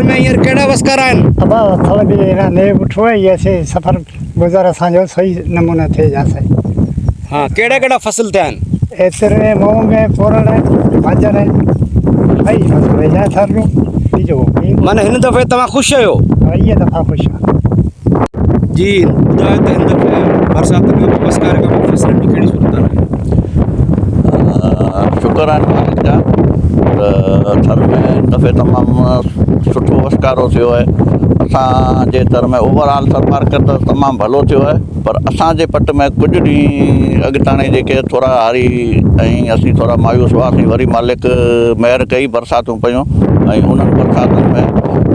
में हींअर कहिड़ा वस्कार आहिनि? अब थोड़ा भी ने उठो है ऐसे सफ़र गुज़र असांजो सही नमूने थिए जासे। हाँ, कहिड़ा फसल थिया आहिनि? एतिरे मूंग है, पोरड़ है, गाजर है, भाई बस वेझा थरलू बीजो माना हिन दफ़े तव्हां ख़ुशि आहियो? ये दफ़ा खुश आहे। जी ॿुधायो त हिन दफ़े बरसाति में वस्कार खां पोइ फसलनि जी कहिड़ी सूरत आहे? शुक्र आहे मालिक जा त थर में हिन दफ़े तमामु सुठो वसकारो थियो आहे। असांजे थर में ओवरऑल थर मार्केट त तमामु भलो थियो आहे, पर असांजे पट में कुझु ॾींहं अॻिताणे जेके थोरा हारी ऐं असीं थोरा मायूस हुआसीं, वरी मालिक महिर कई, बरसातूं पियूं ऐं उन्हनि बरसातुनि में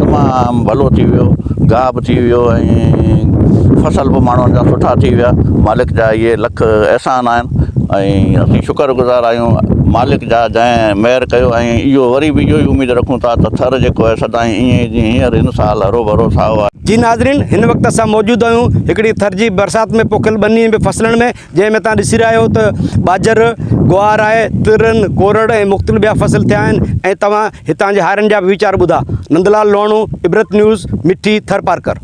तमामु भलो थी वियो, गाह बि थी वियो ऐं फसल बि माण्हुनि जा सुठा थी विया। मालिक जा इहे लख अहसान आहिनि ऐं असीं शुक्रगुज़ार आहियूं मालिक जा जंहिं महिर कयो ऐं इहो वरी बि इहो ई उमेदु रखूं था त थर जेको आहे सदाईं ईअं जीअं हींअर हिन साल हरो भरो साओ आहे। जी नाज़रीन, हिन वक़्तु असां मौजूदु आहियूं हिकिड़ी थर जी बरसाति में पोखियल ॿनी में फसलनि में, जंहिंमें तव्हां ॾिसी रहिया आहियो त बाजर, गुआर आहे, तिरनि, कोरड़ ऐं मुख़्तलिफ़ ॿिया फसल थिया आहिनि ऐं तव्हां हितां जे हारियुनि जा वीचार ॿुधा। नंदलाल लोणू, इबरत न्यूज़, मिठी, थर पार्कर।